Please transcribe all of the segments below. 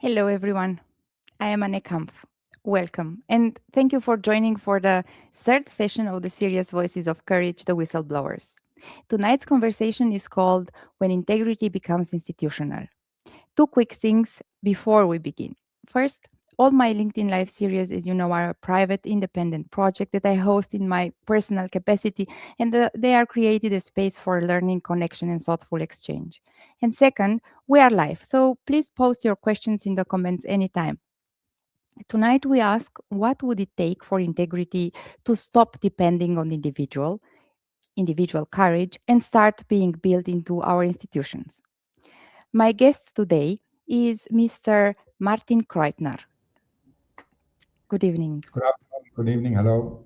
Hello, everyone. I am Anne Kampf. Welcome, and thank you for joining for the third session of the series Voices of Courage, the Whistleblowers. Tonight's conversation is called When Integrity Becomes Institutional. Two quick things before we begin. First, all my LinkedIn Live series, as you know, are a private, independent project that I host in my personal capacity, and they are created a space for learning, connection, and thoughtful exchange. And second, we are live, so please post your questions in the comments anytime. Tonight, we ask what would it take for integrity to stop depending on individual courage, and start being built into our institutions. My guest today is Mr. Martin Kreutner. Good evening. Good afternoon. Good evening. Hello.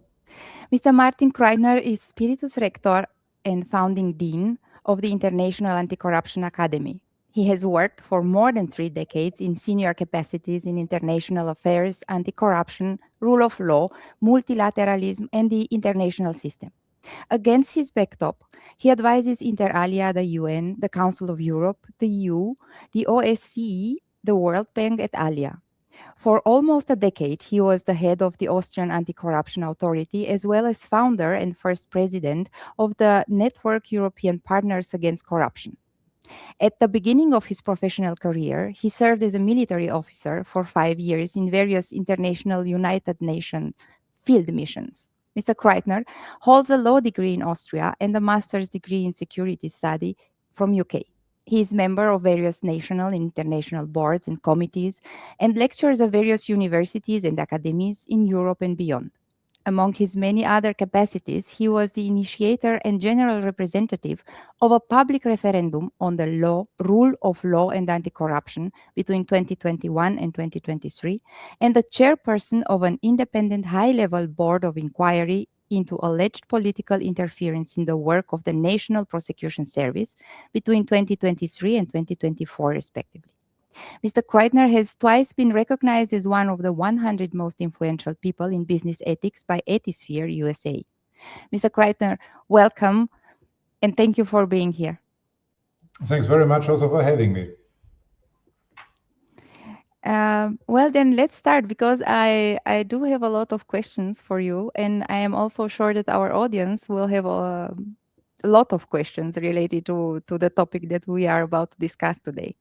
Mr. Martin Kreutner is Spiritus Rector and founding dean of the International Anti-Corruption Academy. He has worked for more than 3 decades in senior capacities in international affairs, anti-corruption, rule of law, multilateralism, and the international system. Against his backdrop, he advises inter alia the UN, the Council of Europe, the EU, the OSCE, the World Bank, et alia. For almost a decade, he was the head of the Austrian Anti-Corruption Authority, as well as founder and first president of the Network European Partners Against Corruption. At the beginning of his professional career, he served as a military officer for 5 years in various international United Nations field missions. Mr. Kreutner holds a law degree in Austria and a master's degree in security study from UK. He is member of various national and international boards and committees and lectures at various universities and academies in Europe and beyond. Among his many other capacities, he was the initiator and general representative of a public referendum on the rule of law and anti-corruption between 2021 and 2023, and the chairperson of an independent high-level board of inquiry into alleged political interference in the work of the National Prosecution Service between 2023 and 2024, respectively. Mr. Kreutner has twice been recognized as one of the 100 most influential people in business ethics by Ethisphere USA. Mr. Kreutner, welcome and thank you for being here. Thanks very much also for having me. Well, then let's start because I do have a lot of questions for you, and I am also sure that our audience will have a lot of questions related to the topic that we are about to discuss today.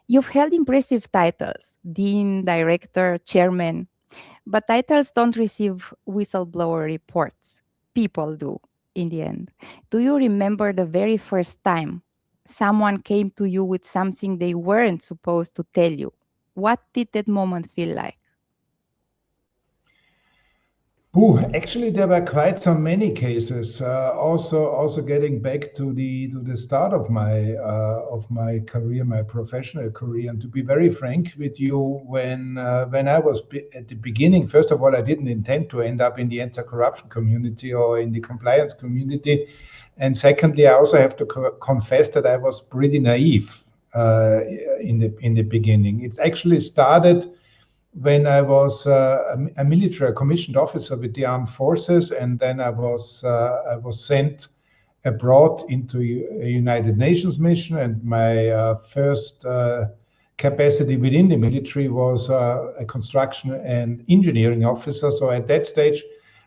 You've held impressive titles, dean, director, chairman, but titles don't receive whistleblower reports. People do, in the end. Do you remember the very first time someone came to you with something they weren't supposed to tell you? What did that moment feel like? Actually, there were quite so many cases. Also getting back to the start of my career, my professional career, and to be very frank with you, when I was at the beginning, first of all, I didn't intend to end up in the anti-corruption community or in the compliance community, and secondly, I also have to confess that I was pretty naive in the beginning. It actually started when I was a military commissioned officer with the armed forces, and then I was sent abroad into a United Nations mission, and my first capacity within the military was a construction and engineering officer. So at that stage,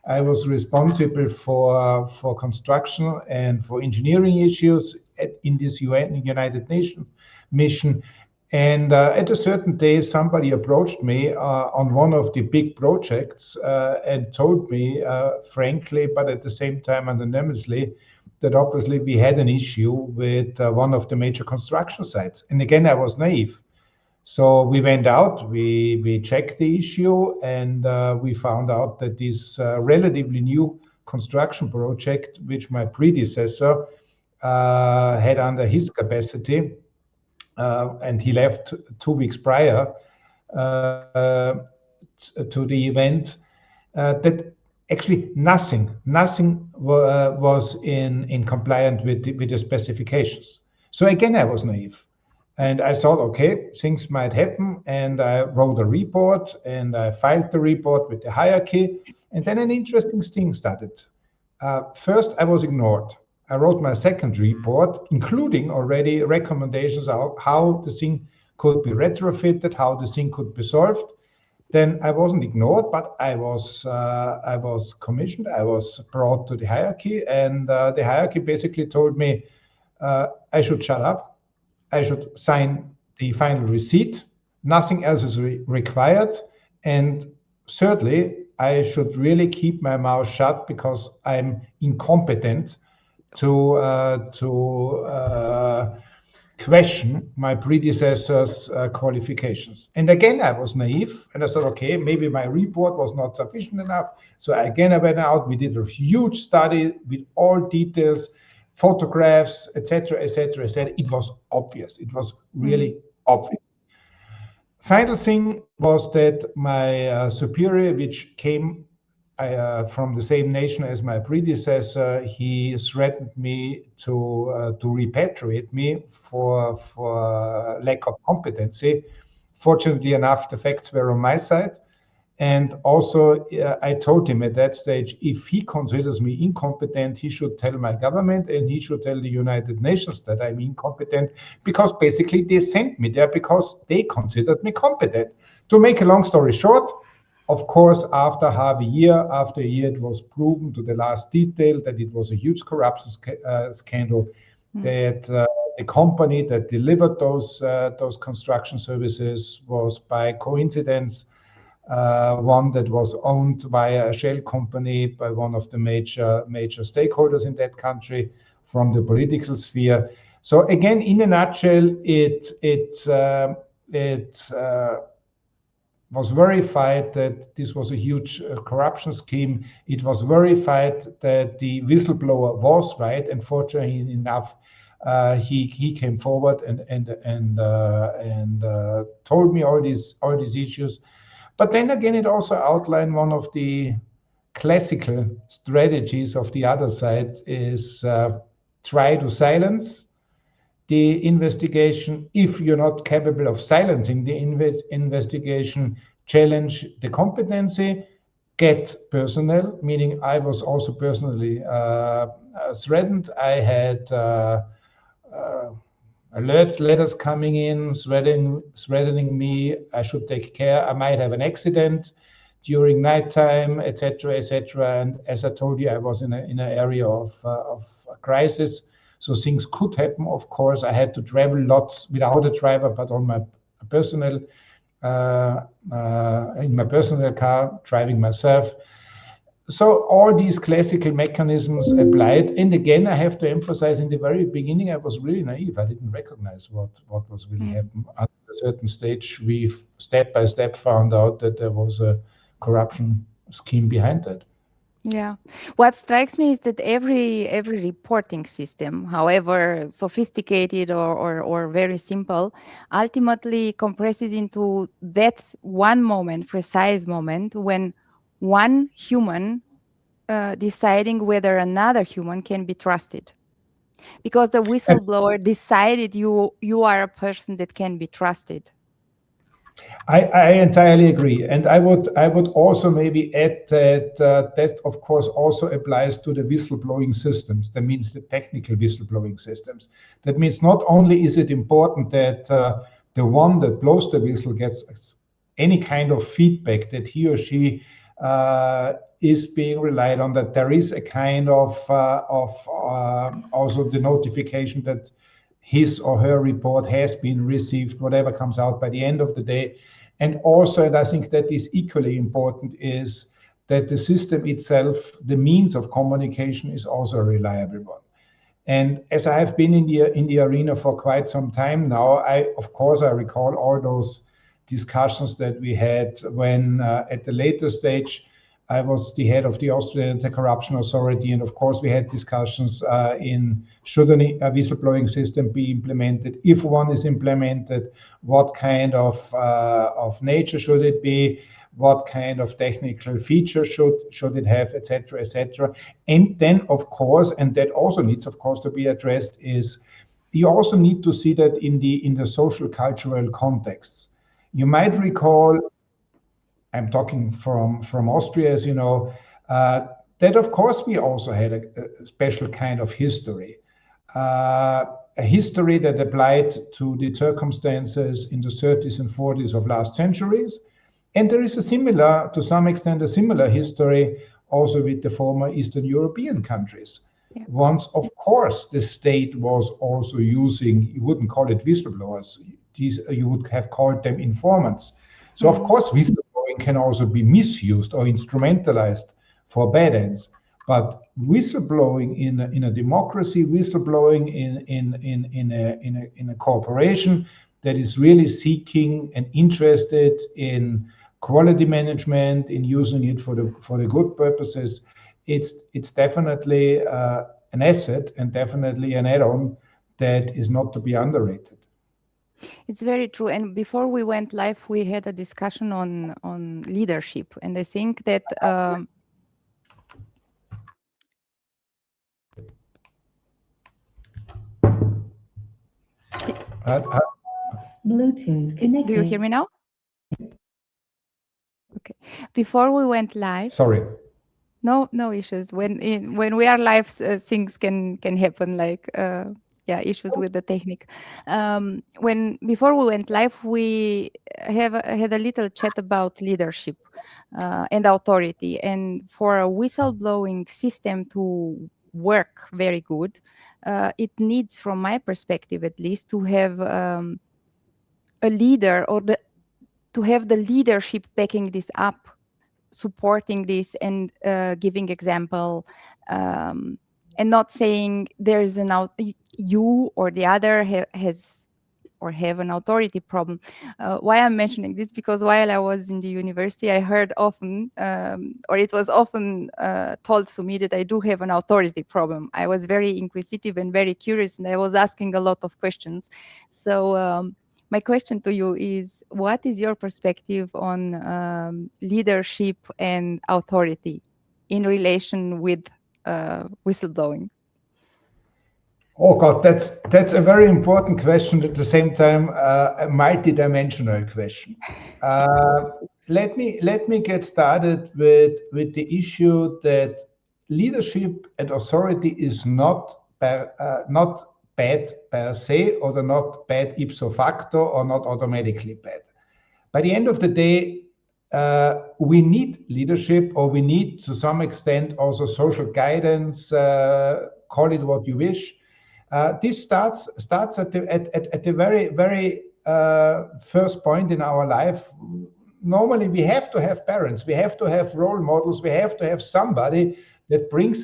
I was responsible for construction and for engineering issues in this United Nations mission. And at a certain day, somebody approached me on one of the big projects and told me, frankly, but at the same time anonymously, that obviously we had an issue with one of the major construction sites. And again, I was naive. So we went out, we checked the issue, and we found out that this relatively new construction project, which my predecessor had under his capacity, and he left 2 weeks prior to the event, that actually nothing was in compliant with the specifications. So again, I was naive. And I thought, okay, things might happen. And I wrote a report and I filed the report with the hierarchy. And then an interesting thing started. First, I was ignored. I wrote my second report, including already recommendations on how the thing could be retrofitted, how the thing could be solved. Then I wasn't ignored, but I was commissioned. I was brought to the hierarchy, and the hierarchy basically told me I should shut up. I should sign the final receipt. Nothing else is required. And thirdly, I should really keep my mouth shut because I'm incompetent to question my predecessors' qualifications. And again, I was naive, and I thought, okay, maybe my report was not sufficient enough. So again, I went out. We did a huge study with all details, photographs, etc., etc., etc. It was obvious. It was really obvious. Final thing was that my superior, which came from the same nation as my predecessor, he threatened me to repatriate me for lack of competency. Fortunately enough, the facts were on my side. And also, I told him at that stage, if he considers me incompetent, he should tell my government and he should tell the United Nations that I'm incompetent, because basically they sent me there because they considered me competent. To make a long story short, of course, after a year, it was proven to the last detail that it was a huge corruption scandal, that the company that delivered those construction services was by coincidence one that was owned by a shell company, by one of the major stakeholders in that country from the political sphere. So again, in a nutshell, it was verified that this was a huge corruption scheme. It was verified that the whistleblower was right, and fortunately enough, he came forward and told me all these issues. But then again, it also outlined one of the classical strategies of the other side is try to silence the investigation. If you're not capable of silencing the investigation, challenge the competency, get personnel, meaning I was also personally threatened. I had alerts, letters coming in, threatening me. I should take care. I might have an accident during nighttime, etc., etc. And as I told you, I was in an area of crisis, so things could happen. Of course, I had to travel lots without a driver, but on my personal in my personal car, driving myself. So all these classical mechanisms applied. And again, I have to emphasize, in the very beginning, I was really naive. I didn't recognize what was really happening. At a certain stage, we step by step found out that there was a corruption scheme behind that. Yeah. What strikes me is that every reporting system, however sophisticated or very simple, ultimately compresses into that one moment, precise moment, when one human deciding whether another human can be trusted. Because the whistleblower decided you are a person that can be trusted. I entirely agree, and I would also maybe add that that of course also applies to the whistleblowing systems. That means the technical whistleblowing systems. That means not only is it important that the one that blows the whistle gets any kind of feedback that he or she is being relied on, that there is a kind of also the notification that his or her report has been received, whatever comes out by the end of the day. And also, and I think that is equally important, is that the system itself, the means of communication, is also a reliable one. And as I have been in the arena for quite some time now, of course I recall all those discussions that we had when at the later stage I was the head of the Austrian Anti-Corruption Authority, and of course we had discussions in should a whistleblowing system be implemented. If one is implemented, what kind of nature should it be? What kind of technical features should it have, etc., etc. And then, of course, and that also needs, of course, to be addressed, is you also need to see that in the social cultural contexts. You might recall, I'm talking from Austria, as you know, that of course we also had a special kind of history. a history that applied to the circumstances in the 30s and 40s of last centuries. And there is a similar, to some extent, a similar history also with the former Eastern European countries. Yeah. Once, of course, the state was also using, you wouldn't call it whistleblowers, you would have called them informants. So, of course, whistleblowing can also be misused or instrumentalized for bad ends. But whistleblowing in a democracy, whistleblowing in a corporation that is really seeking and interested in quality management, in using it for the good purposes, it's definitely an asset and definitely an add-on that is not to be underrated. It's very true. And before we went live, we had a discussion on leadership, and I think that. Bluetooth connected. Do you hear me now? Okay. Before we went live. Sorry. No issues. When we are live, things can happen, like issues with the technique. Before we went live, we had a little chat about leadership and authority, and for a whistleblowing system to work very good, it needs, from my perspective at least, to have a leader to have the leadership backing this up, supporting this and giving example, and not saying there is you or the other have an authority problem. Why I'm mentioning this? Because while I was in the university, I heard often, or it was often told to me that I do have an authority problem. I was very inquisitive and very curious, and I was asking a lot of questions. So my question to you is, what is your perspective on leadership and authority in relation with whistleblowing? Oh God, that's a very important question. At the same time, a multi-dimensional question. Let me get started with the issue that leadership and authority is not bad per se, or they're not bad ipso facto, or not automatically bad. By the end of the day, we need leadership, or we need, to some extent, also social guidance. Call it what you wish. This starts at the very, very first point in our life. Normally, we have to have parents, we have to have role models, we have to have somebody that bring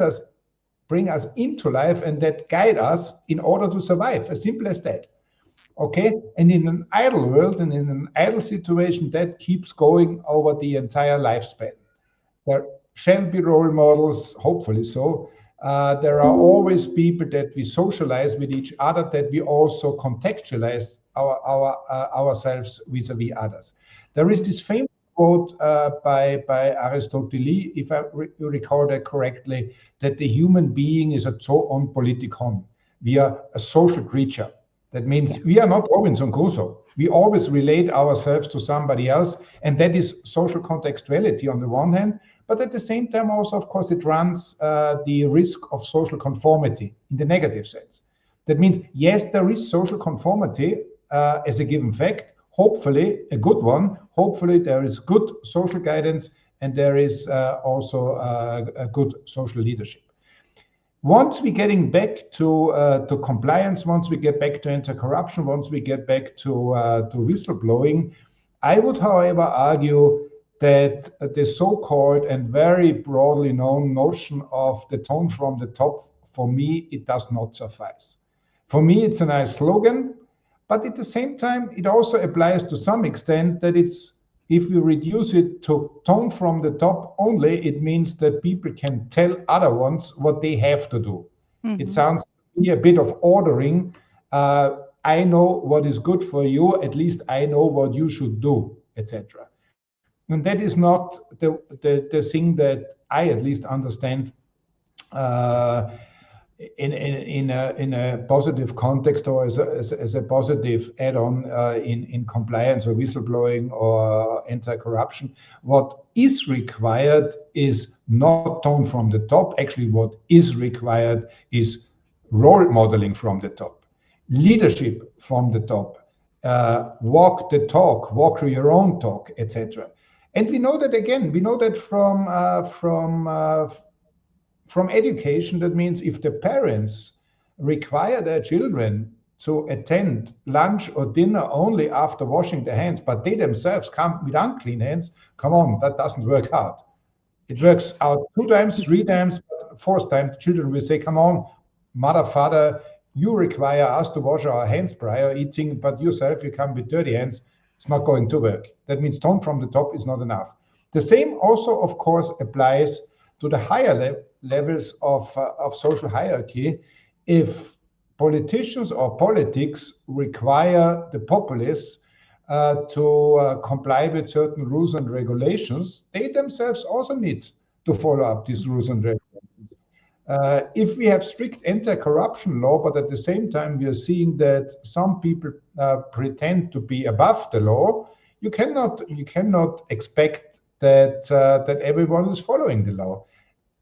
us into life and that guide us in order to survive. As simple as that. Okay, and in an idle world and in an idle situation, that keeps going over the entire lifespan. There shall be role models, hopefully so. There are always people that we socialize with each other, that we also contextualize ourselves vis-a-vis others. There is this famous quote by Aristotle, if I recall that correctly, that the human being is a zoon politikon. We are a social creature. That means we are not Robinson Crusoe. We always relate ourselves to somebody else, and that is social contextuality on the one hand, but at the same time also, of course, it runs the risk of social conformity in the negative sense. That means, yes, there is social conformity as a given fact, hopefully a good one. Hopefully there is good social guidance, and there is also a good social leadership. Once we're getting back to compliance, once we get back to anti-corruption, once we get back to whistleblowing, I would, however, argue that the so-called and very broadly known notion of the tone from the top, for me, it does not suffice. For me, it's a nice slogan, but at the same time, it also applies to some extent that if we reduce it to tone from the top only, it means that people can tell other ones what they have to do. Mm-hmm. It sounds to me a bit of ordering. I know what is good for you, at least I know what you should do, etc. And that is not the thing that I at least understand in a positive context, or as a positive add-on in compliance or whistleblowing or anti-corruption. What is required is not tone from the top. Actually, what is required is role modeling from the top, leadership from the top, walk the talk, walk your own talk, etc. And we know that again. We know that from education. That means if the parents require their children to attend lunch or dinner only after washing their hands, but they themselves come with unclean hands, come on, that doesn't work out. It works out 2 times, 3 times, but 4th time, the children will say, come on, mother, father, you require us to wash our hands prior eating, but yourself, you come with dirty hands. It's not going to work. That means tone from the top is not enough. The same also, of course, applies to the higher levels of social hierarchy. If politicians or politics require the populace to comply with certain rules and regulations, they themselves also need to follow up these rules and regulations. If we have strict anti-corruption law, but at the same time we are seeing that some people pretend to be above the law, you cannot expect that everyone is following the law.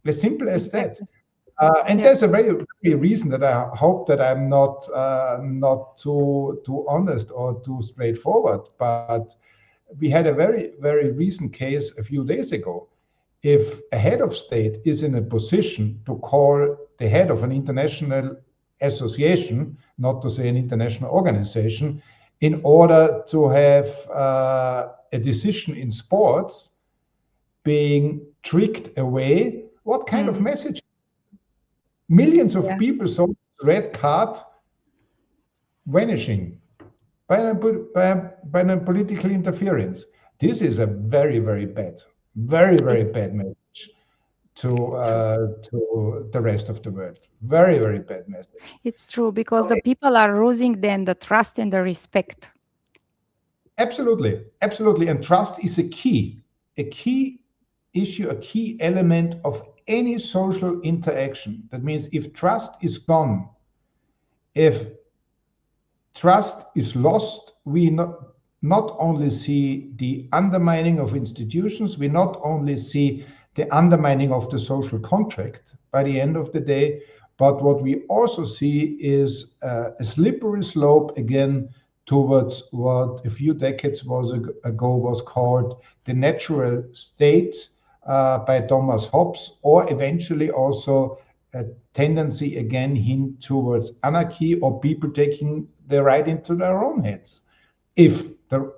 As simple as exactly. That. And there's a very reason that I hope that I'm not too honest or too straightforward. But we had a very, very recent case a few days ago. If a head of state is in a position to call the head of an international association, not to say an international organization, in order to have a decision in sports being tricked away, what kind of message? Millions of people saw this red card vanishing by a political interference. This is a very, very bad message to the rest of the world. Very, very bad message. It's true, because the people are losing then the trust and the respect. Absolutely. And trust is a key issue, a key element of any social interaction. That means if trust is gone, if trust is lost, we not only see the undermining of institutions, we not only see the undermining of the social contract by the end of the day, but what we also see is a slippery slope again towards what a few decades ago was called the natural state by Thomas Hobbes, or eventually also a tendency again hint towards anarchy or people taking the right into their own hands. If the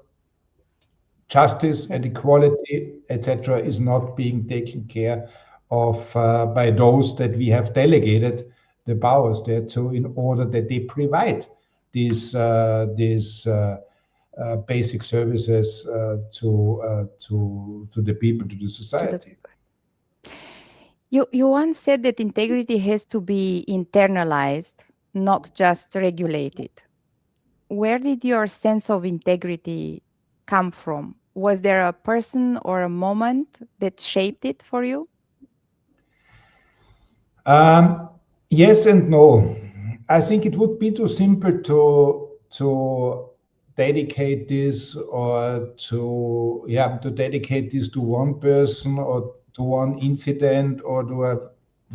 justice and equality, etc., is not being taken care of by those that we have delegated the powers there to, in order that they provide these basic services to the people, to the society. You once said that integrity has to be internalized, not just regulated. Where did your sense of integrity come from? Was there a person or a moment that shaped it for you? Yes and no. I think it would be too simple to dedicate this or to dedicate this to one person or to one incident or to a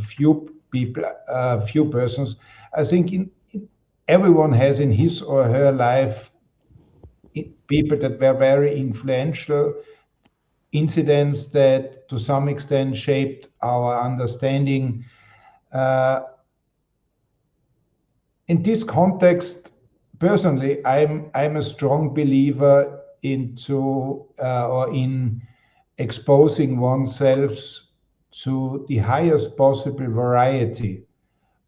few people, few persons. I think everyone has in his or her life people that were very influential, incidents that to some extent shaped our understanding. In this context, personally, I'm a strong believer into or in exposing oneself to the highest possible variety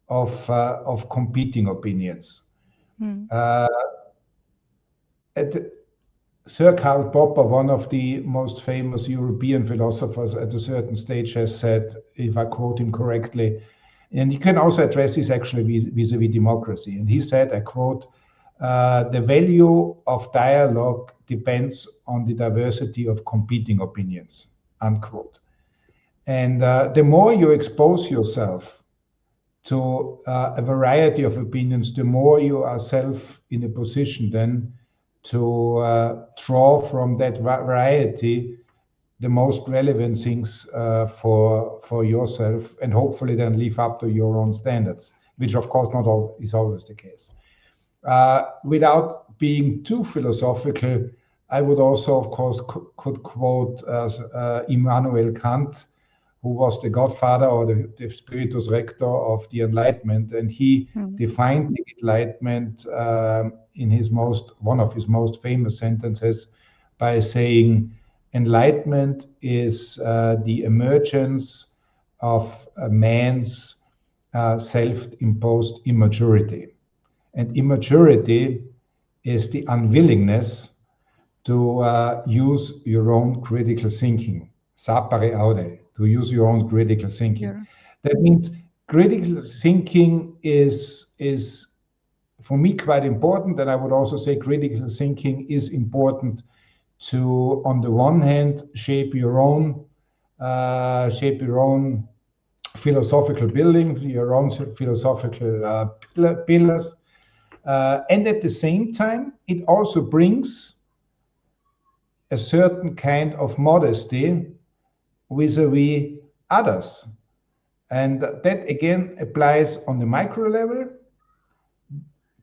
of competing opinions. Sir Karl Popper, one of the most famous European philosophers, at a certain stage has said, if I quote him correctly, and you can also address this actually vis-a-vis democracy. And he said, I quote, the value of dialogue depends on the diversity of competing opinions, unquote. And the more you expose yourself to a variety of opinions, the more you are self in a position then to draw from that variety the most relevant things for yourself, and hopefully then live up to your own standards. which of course not is always the case. Without being too philosophical, I would also, of course, could quote Immanuel Kant, who was the godfather or the Spiritus Rector of the Enlightenment, and he defined the Enlightenment in one of his most famous sentences by saying, "Enlightenment is the emergence of a man's self-imposed immaturity." And immaturity is the unwillingness to use your own critical thinking. Sapere aude, to use your own critical thinking. Yeah. That means critical thinking is for me quite important, and I would also say critical thinking is important to, on the one hand, shape your own philosophical building, your own philosophical pillars. And at the same time, it also brings a certain kind of modesty vis-a-vis others. And that again applies on the micro level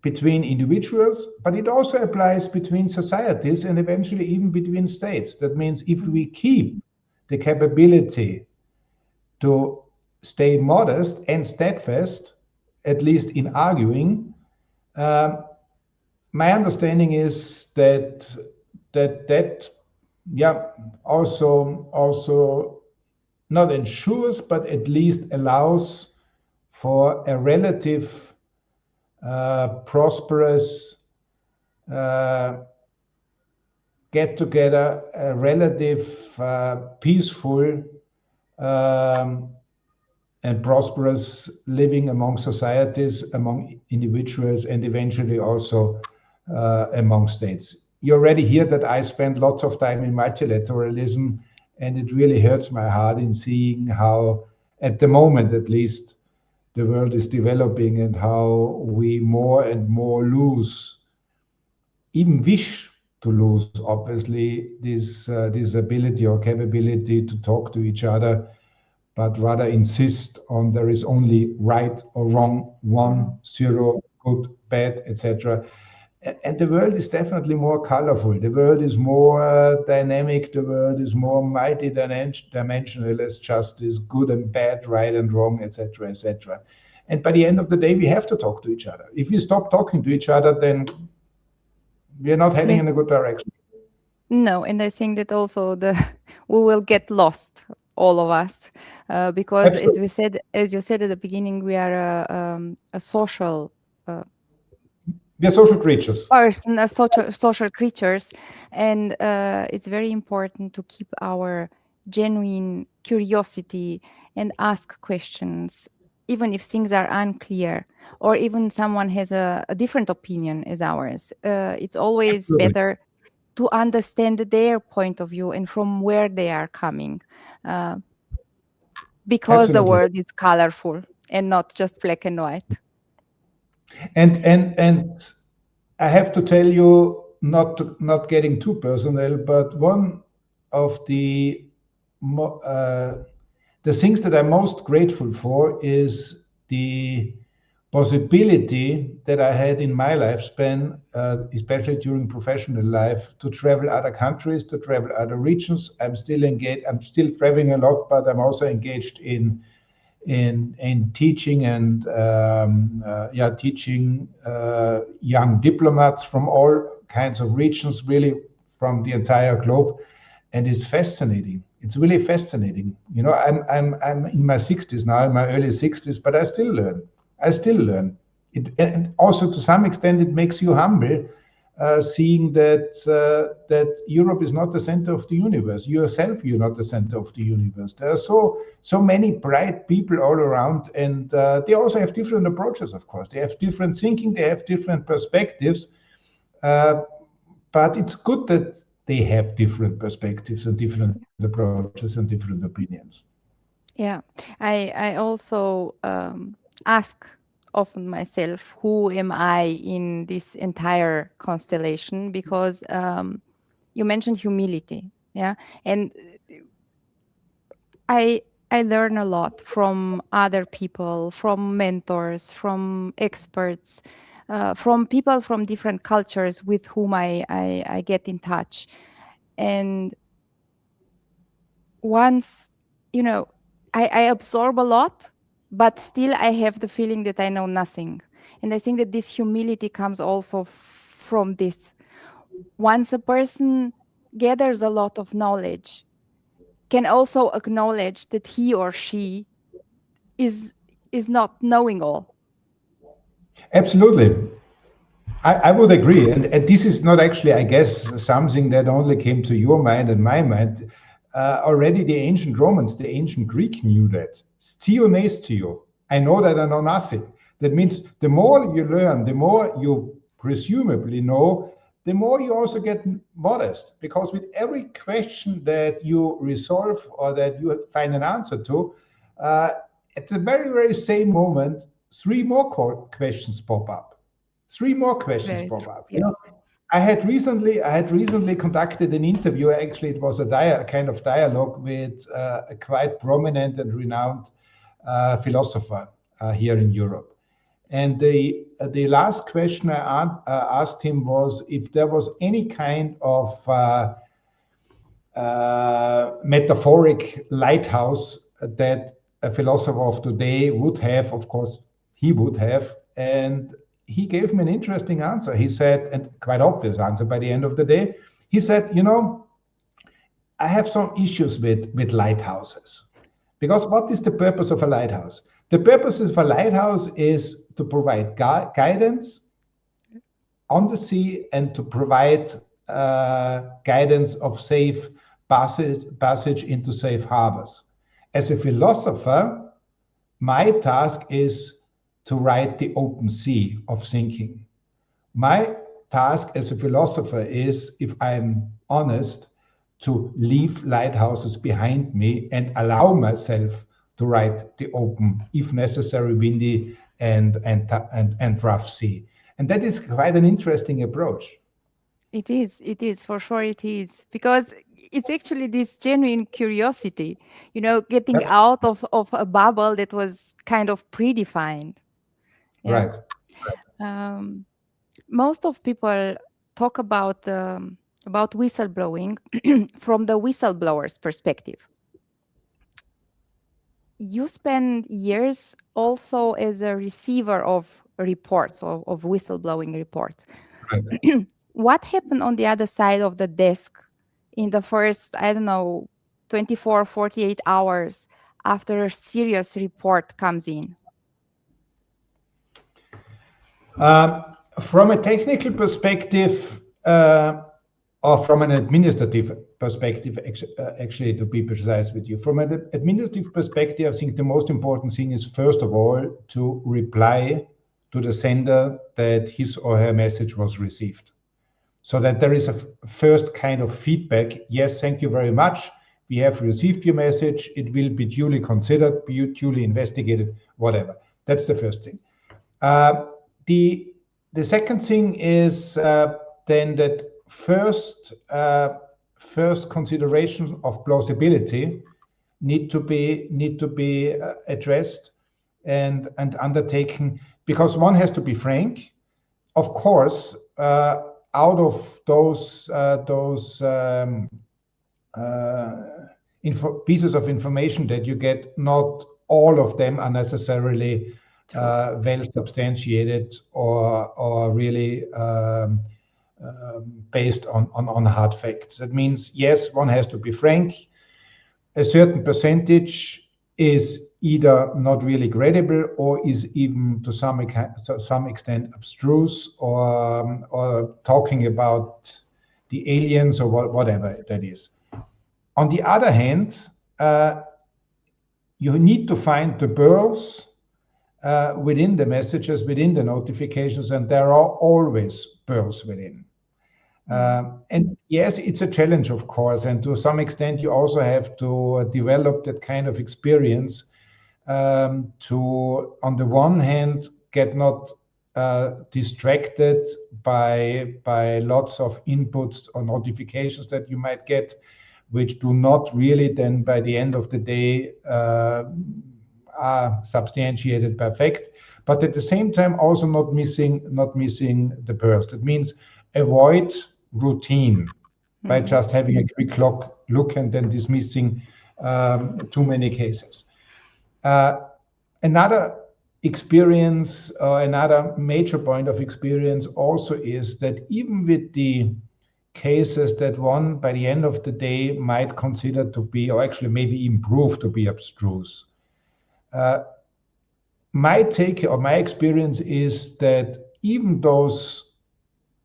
between individuals, but it also applies between societies and eventually even between states. That means if we keep the capability to stay modest and steadfast, at least in arguing, my understanding is that also not ensures, but at least allows for a relative prosperous get together, a relative peaceful and prosperous living among societies, among individuals, and eventually also among states. You already hear that I spend lots of time in multilateralism, and it really hurts my heart in seeing how, at the moment at least, the world is developing and how we more and more even wish to lose, obviously, this ability or capability to talk to each other, but rather insist on there is only right or wrong, 1, 0, good, bad, etc. And the world is definitely more colorful. The world is more dynamic. The world is more multi-dimensional as justice, good and bad, right and wrong, etc., etc. And by the end of the day, we have to talk to each other. If we stop talking to each other, then we are not heading in a good direction. No, and I think that also we will get lost, all of us, because absolutely. as you said at the beginning, we are a social. We are social creatures. Social creatures, and it's very important to keep our genuine curiosity and ask questions, even if things are unclear, or even someone has a different opinion as ours. It's always absolutely. Better to understand their point of view and from where they are coming, because absolutely. The world is colorful and not just black and white. And I have to tell you, not getting too personal, but one of the things that I'm most grateful for is the possibility that I had in my lifespan, especially during professional life, to travel other countries, to travel other regions. I'm still engaged. I'm still traveling a lot, but I'm also engaged in teaching and teaching young diplomats from all kinds of regions, really from the entire globe, and it's fascinating. It's really fascinating. You know, I'm in my 60s now, in my early 60s, but I still learn. And also to some extent, it makes you humble, seeing that Europe is not the center of the universe. Yourself, you're not the center of the universe. There are so many bright people all around, and they also have different approaches, of course. They have different thinking, they have different perspectives, but it's good that they have different perspectives and different approaches and different opinions. Yeah, I also ask often myself, who am I in this entire constellation? Because you mentioned humility, yeah, and I I learn a lot from other people, from mentors, from experts, from people from different cultures with whom I get in touch. And once, you know, I absorb a lot, but still I have the feeling that I know nothing. And I think that this humility comes also from this. Once a person gathers a lot of knowledge, can also acknowledge that he or she is not knowing all. Absolutely. I would agree. And this is not actually, I guess, something that only came to your mind and my mind. Already the ancient Romans, the ancient Greek knew that. Scio nescio. I know that I know nothing. That means the more you learn, the more you presumably know, the more you also get modest. Because with every question that you resolve or that you find an answer to, at the very, very same moment, three more questions pop up. Three more questions Very pop true. up. Yes. I had recently conducted an interview. Actually, it was a kind of dialogue with a quite prominent and renowned philosopher here in Europe. And the last question I asked him was if there was any kind of metaphoric lighthouse that a philosopher of today would have. Of course, he would have. And he gave me an interesting answer. He said, and quite obvious answer by the end of the day, he said, I have some issues with lighthouses. Because what is the purpose of a lighthouse? The purpose of a lighthouse is to provide guidance on the sea and to provide guidance of safe passage into safe harbors. As a philosopher, my task is to write the open sea of thinking. My task as a philosopher is, if I'm honest, to leave lighthouses behind me and allow myself to write the open, if necessary, windy and rough sea. And that is quite an interesting approach. It is, for sure it is. Because it's actually this genuine curiosity, getting Yep. out of a bubble that was kind of predefined. Yeah. Right. Most of people talk about whistleblowing from the whistleblower's perspective. You spend years also as a receiver of reports, of whistleblowing reports. Right. What happened on the other side of the desk in the first, 24, 48 hours after a serious report comes in? From a technical perspective, or from an administrative perspective, actually, to be precise with you, from an administrative perspective, I think the most important thing is, first of all, to reply to the sender that his or her message was received. So that there is a first kind of feedback. Yes, thank you very much. We have received your message. It will be duly considered, be duly investigated, whatever. That's the first thing. The second thing is then that first considerations of plausibility need to be addressed and undertaken, because one has to be frank. Of course, out of those pieces of information that you get, not all of them are necessarily well substantiated or really based on hard facts. That means, yes, one has to be frank. A certain percentage is either not really credible or is even to some extent abstruse or talking about the aliens or whatever that is. On the other hand, you need to find the pearls within the messages, within the notifications, and there are always pearls within. And yes, it's a challenge, of course, and to some extent you also have to develop that kind of experience to, on the one hand, get not distracted by lots of inputs or notifications that you might get, which do not really then by the end of the day are substantiated by fact, but at the same time also not missing the pearls. That means avoid routine by just having a quick look and then dismissing too many cases. Another experience, another major point of experience also is that even with the cases that one by the end of the day might consider to be, or actually maybe even prove to be abstruse, my take or my experience is that even those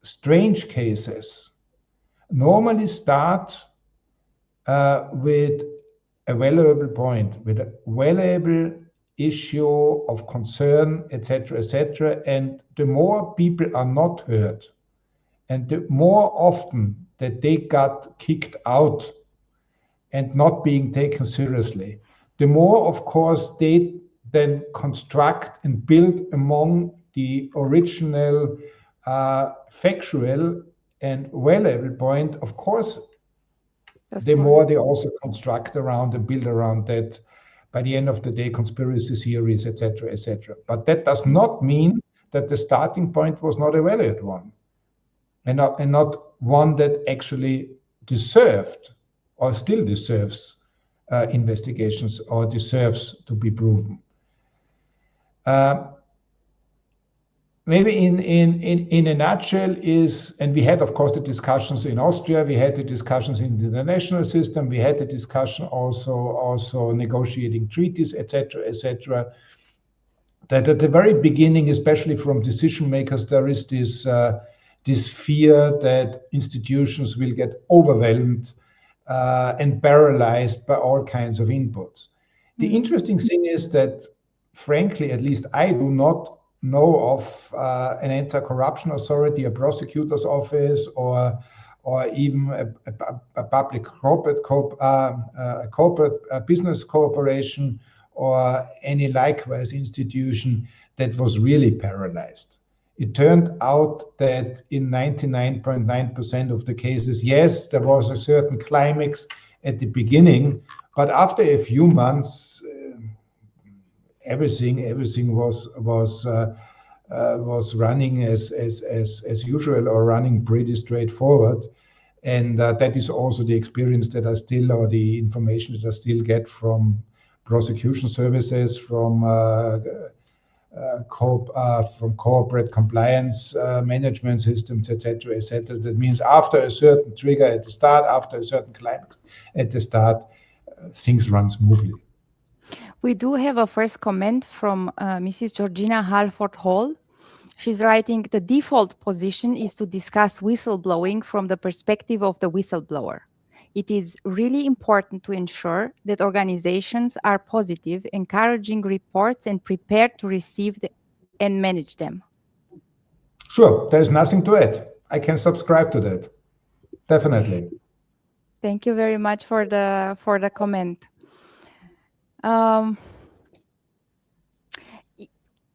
strange cases normally start with a valuable point, with a valuable issue of concern, etc., and the more people are not heard, and the more often that they got kicked out and not being taken seriously, the more, of course, they then construct and build among the original factual and valuable point, of course, the more they also construct around and build around that, by the end of the day, conspiracy theories, etc. But that does not mean that the starting point was not a valid one, and not one that actually deserved or still deserves investigations or deserves to be proven. Maybe in a nutshell is, and we had, of course, the discussions in Austria, we had the discussions in the international system, we had the discussion also negotiating treaties, etc., that at the very beginning, especially from decision makers, there is this fear that institutions will get overwhelmed and paralyzed by all kinds of inputs. The interesting thing is that, frankly, at least I do not know of an anti-corruption authority, a prosecutor's office, or even a public corporate business corporation, or any likewise institution that was really paralyzed. It turned out that in 99.9% of the cases, yes, there was a certain climax at the beginning, but after a few months, everything was running as usual, or running pretty straightforward, and that is also the experience that I still, or the information that I still get from prosecution services, from corporate compliance management systems, etc. That means after a certain trigger at the start, after a certain climax at the start, things run smoothly. We do have a first comment from Mrs. Georgina Halford Hall. She's writing, the default position is to discuss whistleblowing from the perspective of the whistleblower. It is really important to ensure that organizations are positive, encouraging reports, and prepared to receive and manage them. Sure, there's nothing to add. I can subscribe to that. Definitely. Thank you very much for the comment.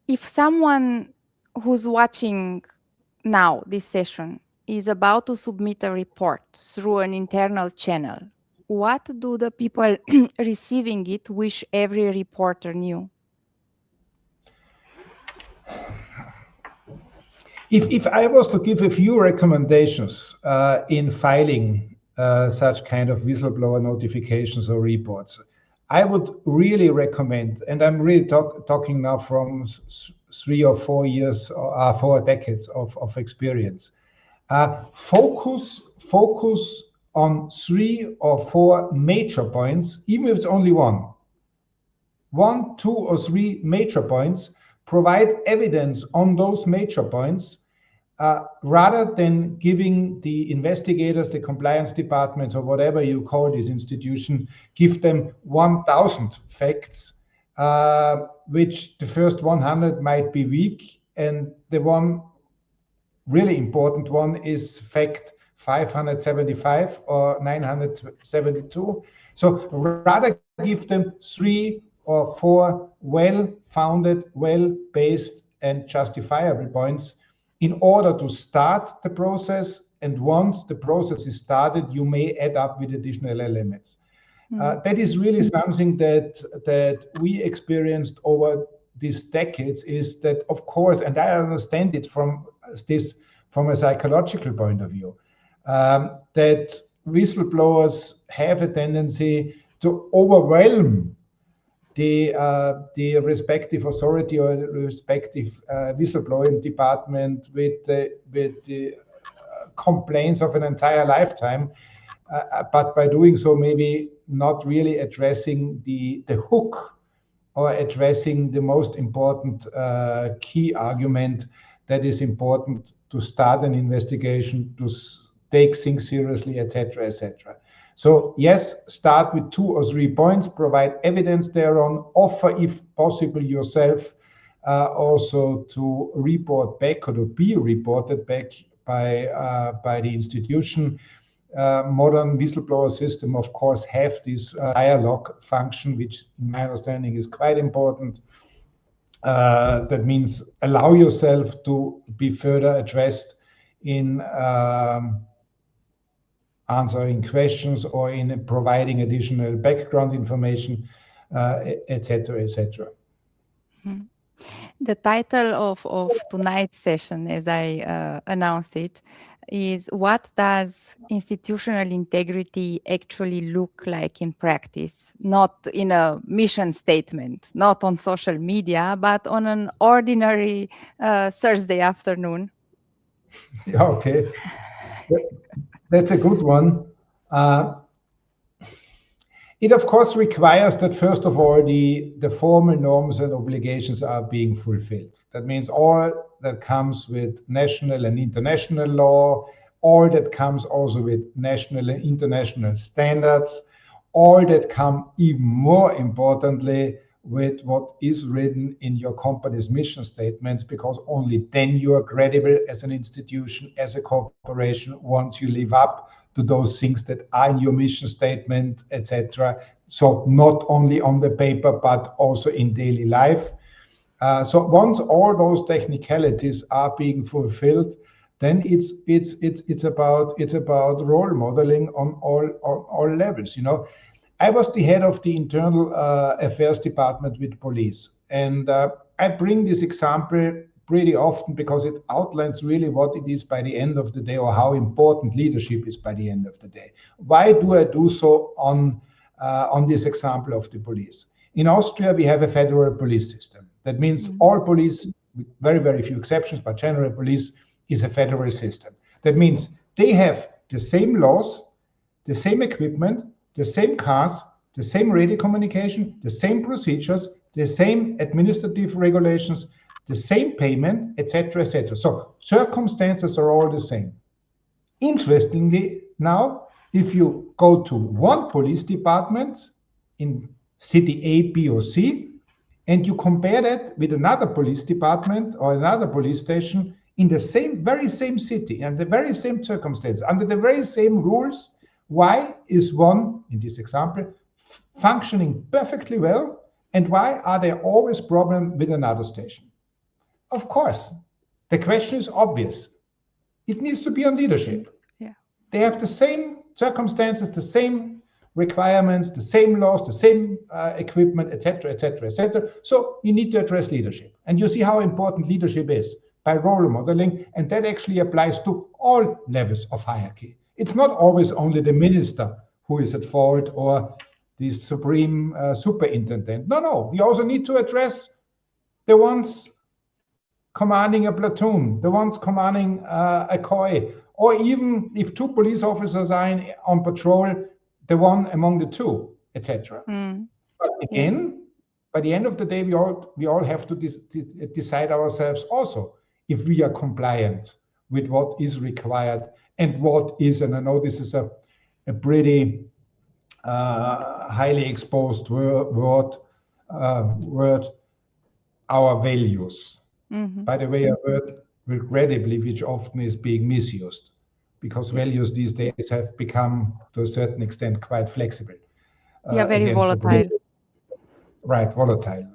If someone who's watching now this session is about to submit a report through an internal channel, what do the people receiving it wish every reporter knew? If I was to give a few recommendations in filing such kind of whistleblower notifications or reports, I would really recommend, and I'm really talking now from 3 or 4 years or 4 decades of experience, focus on 3 or 4 major points, even if it's only 1, 2 or 3 major points. Provide evidence on those major points, rather than giving the investigators, the compliance departments, or whatever you call this institution, give them 1,000 facts, which the first 100 might be weak, and the one really important one is fact 575 or 972. So rather give them 3 or 4 well-founded, well-based, and justifiable points in order to start the process and once the process is started, you may add up with additional elements. That is really something that we experienced over these decades, is that, of course, and I understand it from a psychological point of view, that whistleblowers have a tendency to overwhelm the respective authority or the respective whistleblowing department with the complaints of an entire lifetime, but by doing so, maybe not really addressing the hook or addressing the most important key argument that is important to start an investigation, to take things seriously, etc., etc. So yes, start with 2 or 3 points, provide evidence thereon, offer, if possible, yourself also to report back or to be reported back by the institution. Modern whistleblower system, of course, have this dialogue function, which in my understanding is quite important. That means allow yourself to be further addressed in answering questions or in providing additional background information, etc., etc. The title of tonight's session, as I announced it, is "What does institutional integrity actually look like in practice?" Not in a mission statement, not on social media, but on an ordinary Thursday afternoon. Yeah, okay. That's a good one. It, of course, requires that, first of all, the formal norms and obligations are being fulfilled. That means all that comes with national and international law, all that comes also with national and international standards, all that come, even more importantly, with what is written in your company's mission statements, because only then you are credible as an institution, as a corporation, once you live up to those things that are in your mission statement, etc. So not only on the paper, but also in daily life. So once all those technicalities are being fulfilled, then it's about role modeling on all levels. You know, I was the head of the internal affairs department with police, and I bring this example pretty often because it outlines really what it is by the end of the day, or how important leadership is by the end of the day. Why do I do so on this example of the police? In Austria, we have a federal police system. That means all police, with very, very few exceptions, but general police is a federal system. That means they have the same laws, the same equipment, the same cars, the same radio communication, the same procedures, the same administrative regulations, the same payment, etc., etc. So circumstances are all the same. Interestingly, now, if you go to one police department in city A, B, or C, and you compare that with another police department or another police station in the very same city and the very same circumstances, under the very same rules, why is one, in this example, functioning perfectly well, and why are there always problems with another station? Of course, the question is obvious. It needs to be on leadership. Yeah. They have the same circumstances, the same requirements, the same laws, the same equipment, etc., etc., etc. So you need to address leadership. And you see how important leadership is by role modeling, and that actually applies to all levels of hierarchy. It's not always only the minister who is at fault or the supreme superintendent. No, we also need to address the ones commanding a platoon, the ones commanding a COI, or even if 2 police officers are on patrol, the one among the 2, etc. But again, by the end of the day, we all have to decide ourselves also if we are compliant with what is required and what is, and I know this is a pretty highly exposed word, our values. By the way, a word, regrettably, which often is being misused, because values these days have become, to a certain extent, quite flexible. Very volatile. Right, volatile.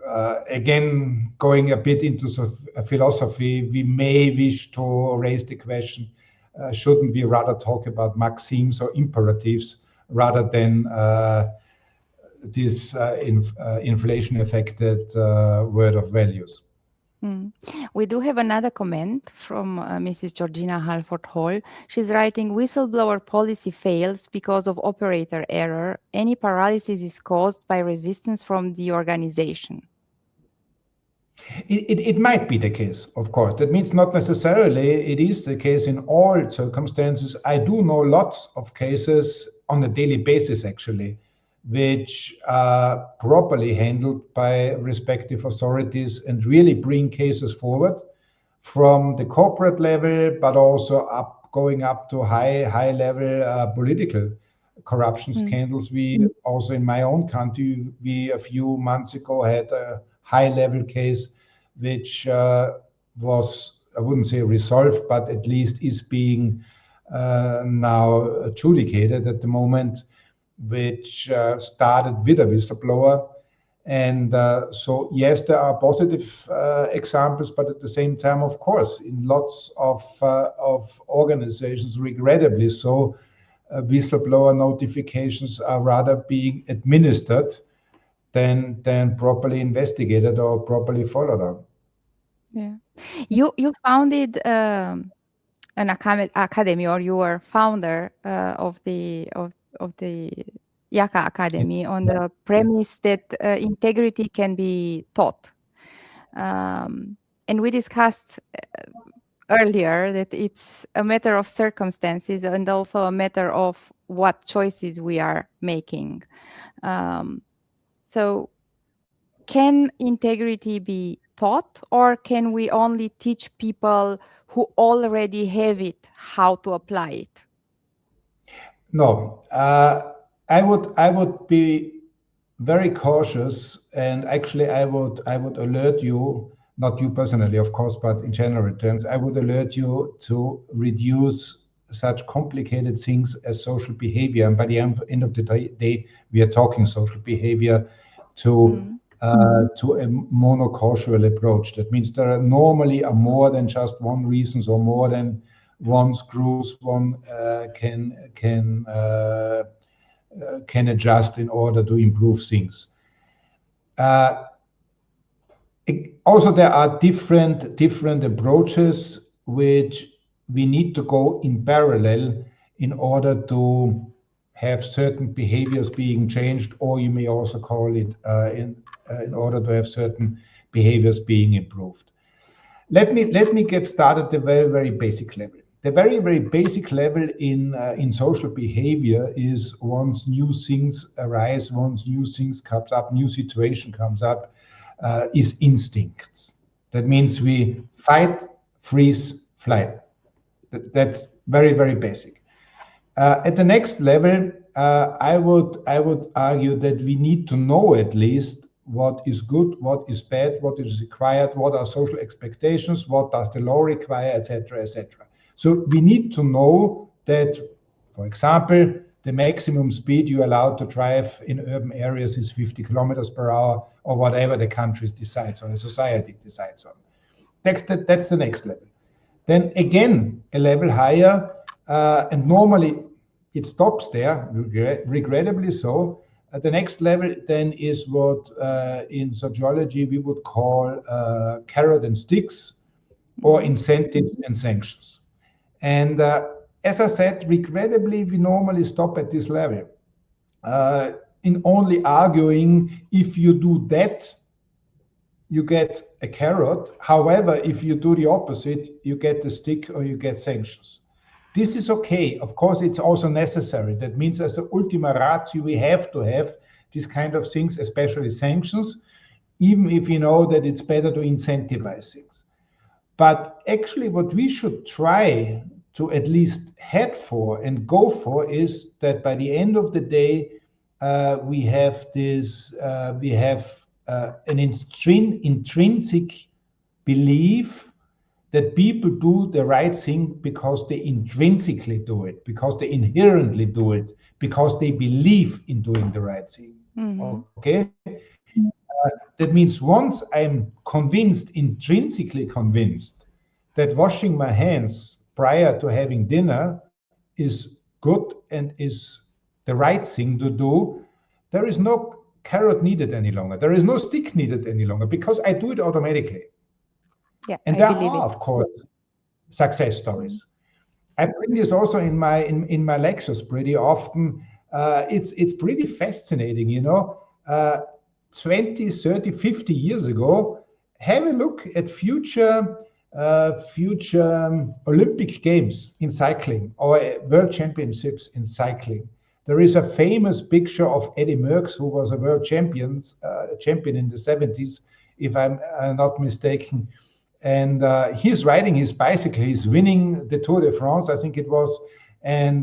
Again, going a bit into philosophy, we may wish to raise the question, shouldn't we rather talk about maxims or imperatives rather than this inflation-affected word of values? We do have another comment from Mrs. Georgina Halford Hall. She's writing, whistleblower policy fails because of operator error. Any paralysis is caused by resistance from the organization. It might be the case, of course. That means not necessarily it is the case in all circumstances. I do know lots of cases on a daily basis, actually, which are properly handled by respective authorities and really bring cases forward from the corporate level, but also going up to high level political corruption scandals. We also in my own country, we a few months ago had a high level case which was, I wouldn't say resolved, but at least is being now adjudicated at the moment, which started with a whistleblower. And so, yes, there are positive examples, but at the same time, of course, in lots of organizations, regrettably so, whistleblower notifications are rather being administered than properly investigated or properly followed up. Yeah, you founded an academy, or you were founder of the IACA Academy on the premise that integrity can be taught, and we discussed earlier that it's a matter of circumstances and also a matter of what choices we are making. So can integrity be taught, or can we only teach people who already have it how to apply it? No, I would be very cautious, and actually I would alert you, not you personally, of course, but in general terms, I would alert you to reduce such complicated things as social behavior. And by the end of the day, we are talking social behavior to a monocausal approach. That means there are normally more than just one reasons or more than one screws one can adjust in order to improve things. Also, there are different approaches which we need to go in parallel in order to have certain behaviors being changed, or you may also call it in order to have certain behaviors being improved. Let me get started at the very basic level. The very basic level in social behavior is once new things arise, once new things comes up, new situation comes up, is instincts. That means we fight, freeze, flight. That's very basic. At the next level, I would argue that we need to know at least what is good, what is bad, what is required, what are social expectations, what does the law require, etc., etc. So we need to know that, for example, the maximum speed you're allowed to drive in urban areas is 50 kilometers per hour, or whatever the country decides or the society decides on. That's the next level. Then again, a level higher, and normally it stops there, regrettably so. The next level then is what in sociology we would call carrot and sticks, or incentives and sanctions. And as I said, regrettably, we normally stop at this level in only arguing if you do that, you get a carrot. However, if you do the opposite, you get the stick or you get sanctions. This is okay. Of course, it's also necessary. That means as an ultima ratio, we have to have these kind of things, especially sanctions, even if you know that it's better to incentivize things. But actually what we should try to at least head for and go for is that by the end of the day, we have an intrinsic belief that people do the right thing because they intrinsically do it, because they inherently do it, because they believe in doing the right thing. Okay? That means once I'm convinced, intrinsically convinced, that washing my hands prior to having dinner is good and is the right thing to do, there is no carrot needed any longer. There is no stick needed any longer because I do it automatically. Yeah, And I there believe are, it. of course, success stories. I bring this also in my lectures pretty often. It's pretty fascinating, 20, 30, 50 years ago, have a look at future Olympic Games in cycling or World Championships in cycling. There is a famous picture of Eddie Merckx, who was a world champion in the 70s, if I'm not mistaken. And he's riding his bicycle. He's winning the Tour de France, I think it was. And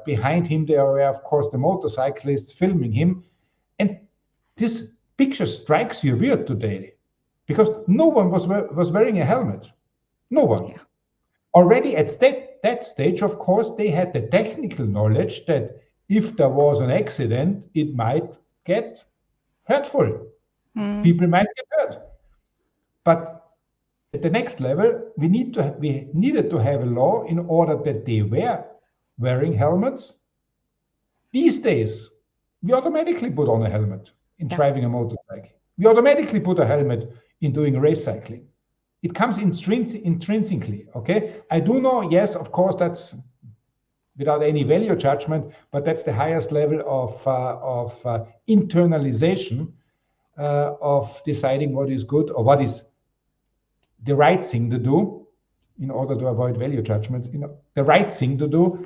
behind him, there were, of course, the motorcyclists filming him. And this picture strikes you weird today because no one was wearing a helmet. No one. Yeah. Already at that stage, of course, they had the technical knowledge that if there was an accident, it might get hurtful. People might get hurt. But at the next level, we needed to have a law in order that they were wearing helmets. These days, we automatically put on a helmet in driving a motorcycle. We automatically put a helmet in doing race cycling. It comes intrinsically, okay? I do know, yes, of course, that's without any value judgment, but that's the highest level of internalization of deciding what is good or what is the right thing to do in order to avoid value judgments, the right thing to do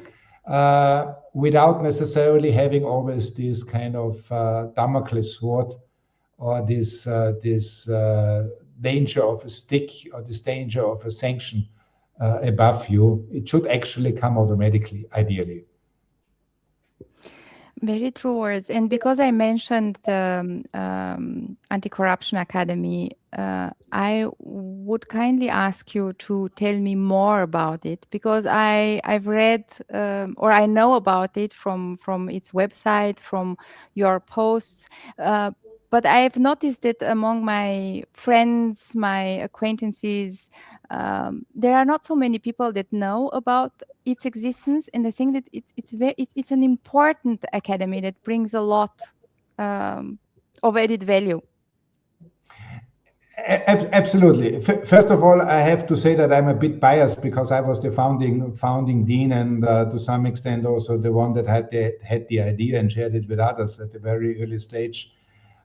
without necessarily having always this kind of Damocles sword or this danger of a stick or this danger of a sanction above you. It should actually come automatically, ideally. Very true words. And because I mentioned the Anti-Corruption Academy, I would kindly ask you to tell me more about it because I've read or I know about it from its website, from your posts. But I've noticed that among my friends, my acquaintances, there are not so many people that know about its existence, and I think that it's an important academy that brings a lot of added value. Absolutely. First of all, I have to say that I'm a bit biased because I was the founding dean and to some extent also the one that had the idea and shared it with others at a very early stage.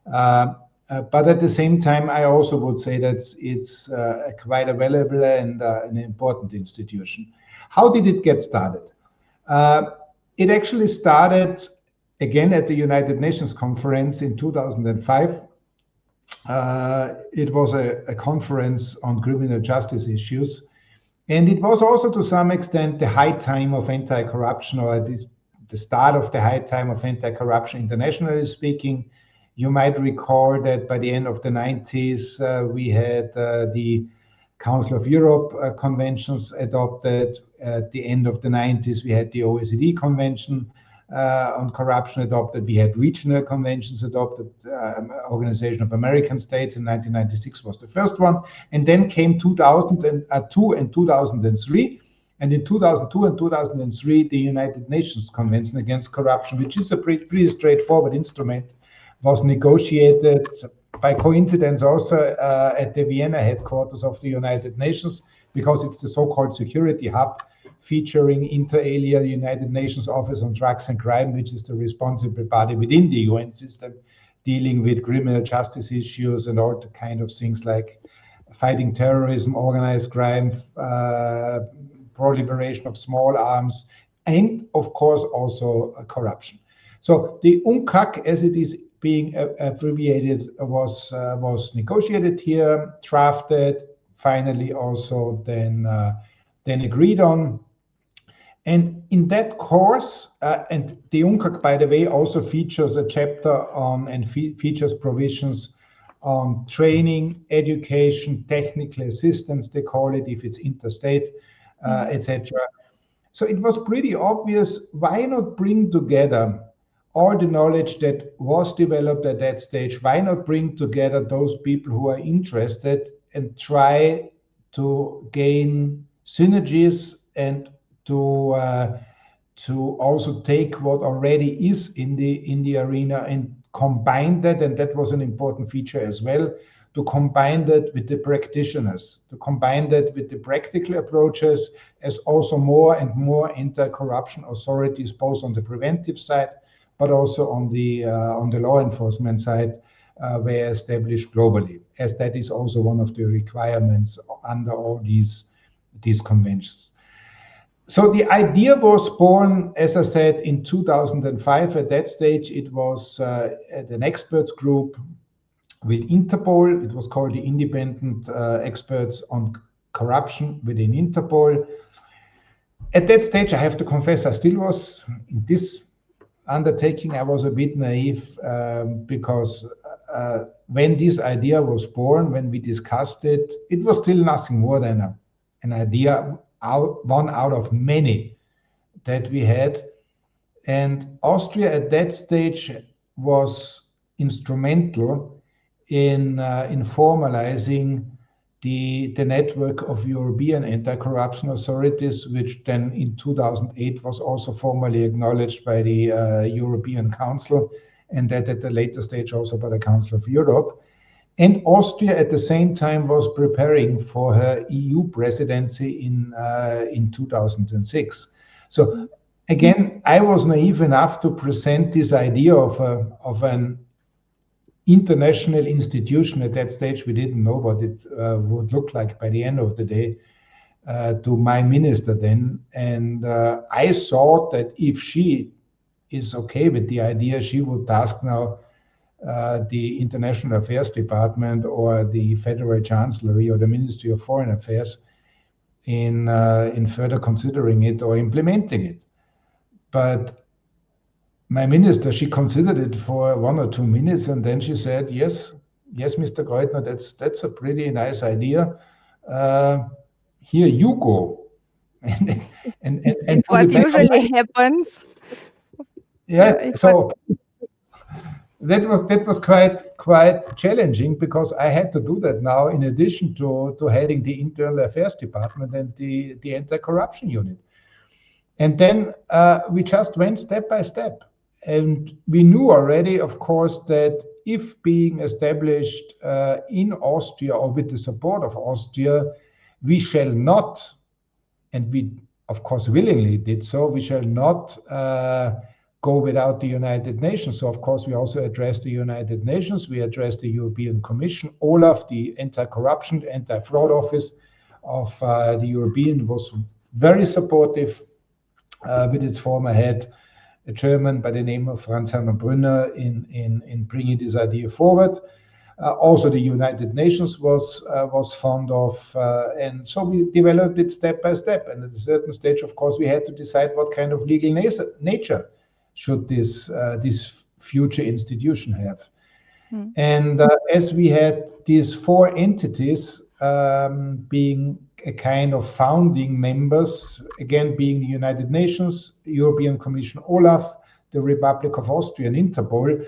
But at the same time, I also would say that it's quite a valuable and an important institution. How did it get started? It actually started again at the United Nations conference in 2005. It was a conference on criminal justice issues. And it was also to some extent the high time of anti-corruption, or the start of the high time of anti-corruption, internationally speaking. You might recall that by the end of the 90s, we had the Council of Europe conventions adopted. At the end of the 90s, we had the OSCE convention on corruption adopted. We had regional conventions adopted. Organization of American States in 1996 was the first one. And then came 2002 and 2003. And in 2002 and 2003, the United Nations Convention Against Corruption, which is a pretty straightforward instrument, was negotiated by coincidence also at the Vienna headquarters of the United Nations, because it's the so-called security hub featuring inter alia United Nations Office on Drugs and Crime, which is the responsible body within the UN system dealing with criminal justice issues and all the kind of things like fighting terrorism, organized crime, proliferation of small arms, and of course also corruption. So the UNCAC, as it is being abbreviated, was negotiated here, drafted, finally also then agreed on. And in that course, and the UNCAC, by the way, also features a chapter on and features provisions on training, education, technical assistance, they call it, if it's interstate, etc. So it was pretty obvious, why not bring together all the knowledge that was developed at that stage? Why not bring together those people who are interested and try to gain synergies and to also take what already is in the arena and combine that, and that was an important feature as well, to combine that with the practitioners, to combine that with the practical approaches, as also more and more anti-corruption authorities, both on the preventive side, but also on the law enforcement side, were established globally, as that is also one of the requirements under all these conventions. So the idea was born, as I said, in 2005. At that stage, it was an experts group with Interpol. It was called the Independent Experts on Corruption within Interpol. At that stage, I have to confess, I still was in this undertaking. I was a bit naive because when this idea was born, when we discussed it, it was still nothing more than an idea, one out of many that we had. And Austria at that stage was instrumental in formalizing the network of European anti-corruption authorities, which then in 2008 was also formally acknowledged by the European Council, and that at a later stage also by the Council of Europe. And Austria at the same time was preparing for her EU presidency in 2006. So again, I was naive enough to present this idea of an international institution. At that stage, we didn't know what it would look like by the end of the day, to my minister then. And I thought that if she is okay with the idea, she would task now the International Affairs Department or the Federal Chancellery or the Ministry of Foreign Affairs in further considering it or implementing it. But my minister, she considered it for 1 or 2 minutes, and then she said, yes, Mr. Kreutner, that's a pretty nice idea. Here you go. and it's what usually happens. Yeah, so that was quite challenging, because I had to do that now in addition to heading the Internal Affairs Department and the Anti-Corruption Unit. And then we just went step by step. And we knew already, of course, that if being established in Austria or with the support of Austria, we shall not, and we, of course, willingly did so, we shall not go without the United Nations. So, of course, we also addressed the United Nations. We addressed the European Commission. Olaf, the anti-corruption, anti-fraud office of the European, was very supportive with its former head, a German by the name of Franz Hermann Brünner, in bringing this idea forward. Also, the United Nations was fond of, and so we developed it step by step. And at a certain stage, of course, we had to decide what kind of legal nature should this future institution have. And as we had these 4 entities being a kind of founding members, again being the United Nations, European Commission, Olaf, the Republic of Austria, and Interpol,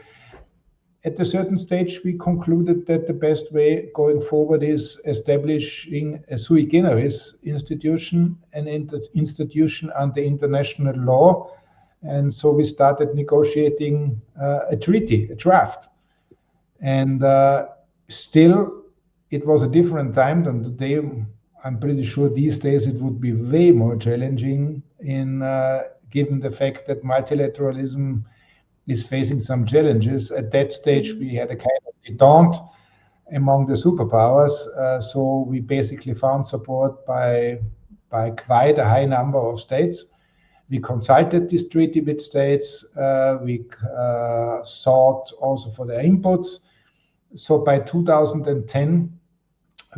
at a certain stage we concluded that the best way going forward is establishing a sui generis institution, an institution under international law. And so we started negotiating a treaty, a draft. And still, it was a different time than today. I'm pretty sure these days it would be way more challenging, given the fact that multilateralism is facing some challenges. At that stage, we had a kind of detente among the superpowers. So we basically found support by quite a high number of states. We consulted this treaty with states. We sought also for their inputs. So by 2010,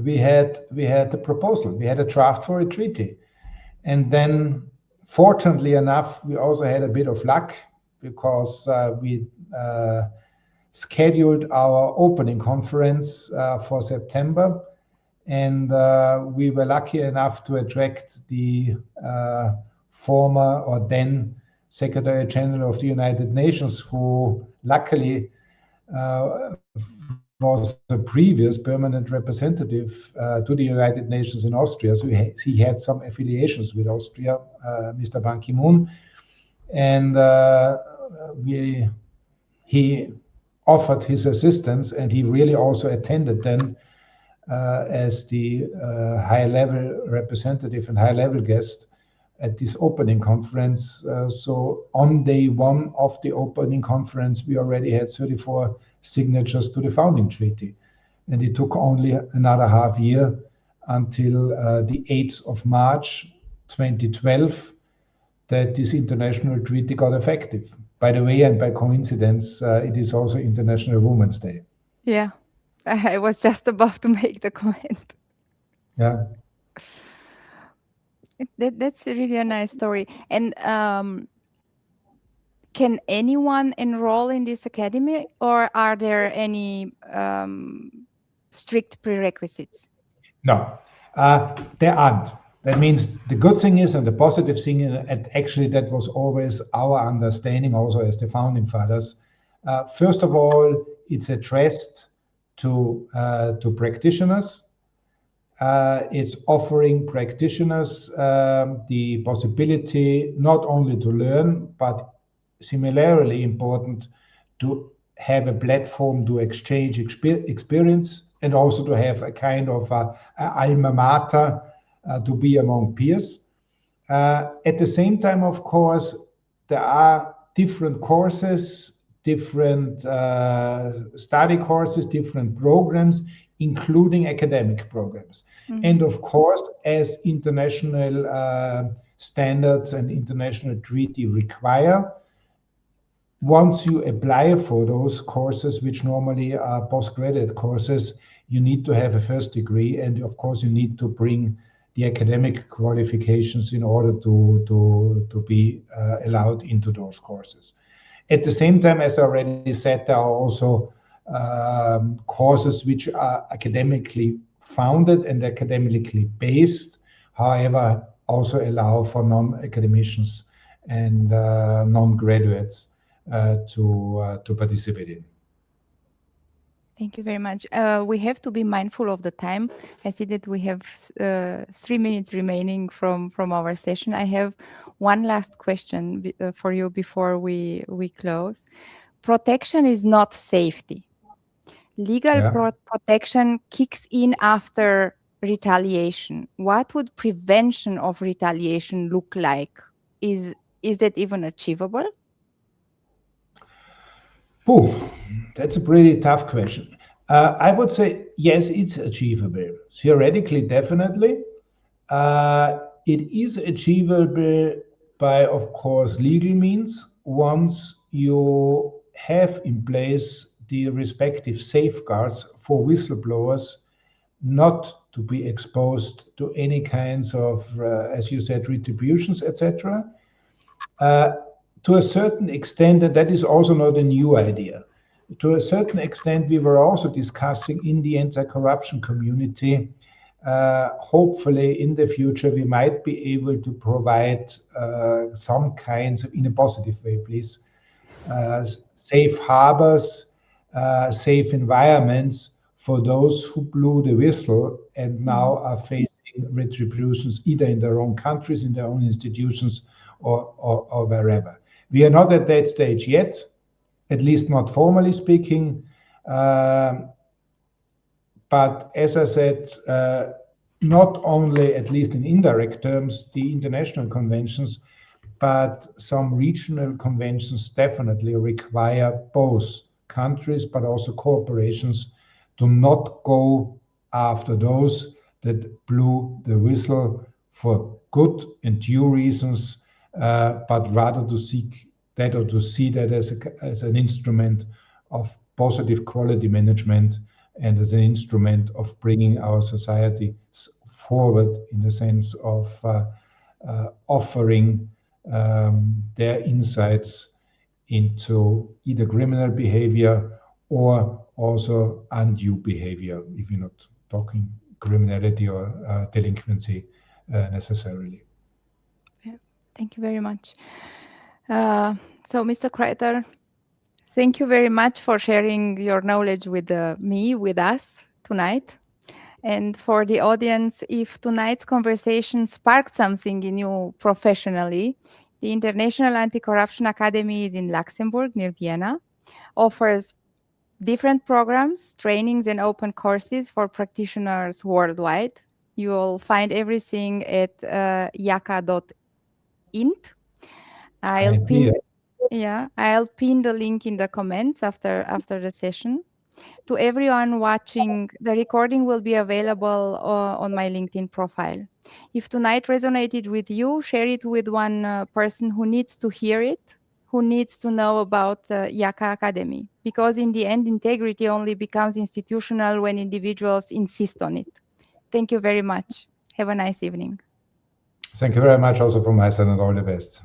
we had a proposal. We had a draft for a treaty. And then, fortunately enough, we also had a bit of luck, because we scheduled our opening conference for September. And we were lucky enough to attract the former or then Secretary General of the United Nations, who luckily was a previous permanent representative to the United Nations in Austria. So he had some affiliations with Austria, Mr. Ban Ki-moon. And he offered his assistance, and he really also attended then as the high-level representative and high-level guest at this opening conference. So on day one of the opening conference, we already had 34 signatures to the founding treaty. And it took only another half year until the 8th of March 2012 that this international treaty got effective. By the way, and by coincidence, it is also International Women's Day. Yeah, I was just about to make the comment. Yeah. That's really a nice story. And can anyone enroll in this academy, or are there any strict prerequisites? No, there aren't. That means the good thing is, and the positive thing, and actually that was always our understanding also as the founding fathers. First of all, it's addressed to practitioners. It's offering practitioners the possibility not only to learn, but similarly important to have a platform to exchange experience and also to have a kind of alma mater to be among peers. At the same time, of course, there are different courses, different study courses, different programs, including academic programs. Mm-hmm. And of course, as international standards and international treaty require, once you apply for those courses, which normally are postgraduate courses, you need to have a first degree, and of course you need to bring the academic qualifications in order to be allowed into those courses. At the same time, as I already said, there are also courses which are academically founded and academically based, however, also allow for non-academicians and non-graduates to participate in. Thank you very much. We have to be mindful of the time. I see that we have 3 minutes remaining from our session. I have one last question for you before we close. Protection is not safety. Legal protection kicks in after retaliation. What would prevention of retaliation look like? Is that even achievable? Ooh, that's a pretty tough question. I would say, yes, it's achievable. Theoretically, definitely. It is achievable by, of course, legal means once you have in place the respective safeguards for whistleblowers not to be exposed to any kinds of, as you said, retributions, etc. To a certain extent, and that is also not a new idea, to a certain extent, we were also discussing in the anti-corruption community, hopefully in the future, we might be able to provide some kinds of, in a positive way, please, safe harbors, safe environments for those who blew the whistle and now are facing retributions either in their own countries, in their own institutions, or wherever. We are not at that stage yet, at least not formally speaking. But as I said, not only, at least in indirect terms, the international conventions, but some regional conventions definitely require both countries, but also corporations to not go after those that blew the whistle for good and due reasons, but rather to seek that or to see that as an instrument of positive quality management and as an instrument of bringing our society forward in the sense of offering their insights into either criminal behavior or also undue behavior, if you're not talking criminality or delinquency necessarily. Yeah, thank you very much. So, Mr. Kreutner, Thank you very much for sharing your knowledge with with us tonight. And for the audience, if tonight's conversation sparked something in you professionally, the International Anti-Corruption Academy is in Luxembourg, near Vienna, offers different programs, trainings, and open courses for practitioners worldwide. You'll find everything at iaca.int. I'll pin the link in the comments after the session. To everyone watching, the recording will be available on my LinkedIn profile. If tonight resonated with you, share it with one person who needs to hear it, who needs to know about the IACA Academy. Because in the end, integrity only becomes institutional when individuals insist on it. Thank you very much. Have a nice evening. Thank you very much also from my side, and all the best.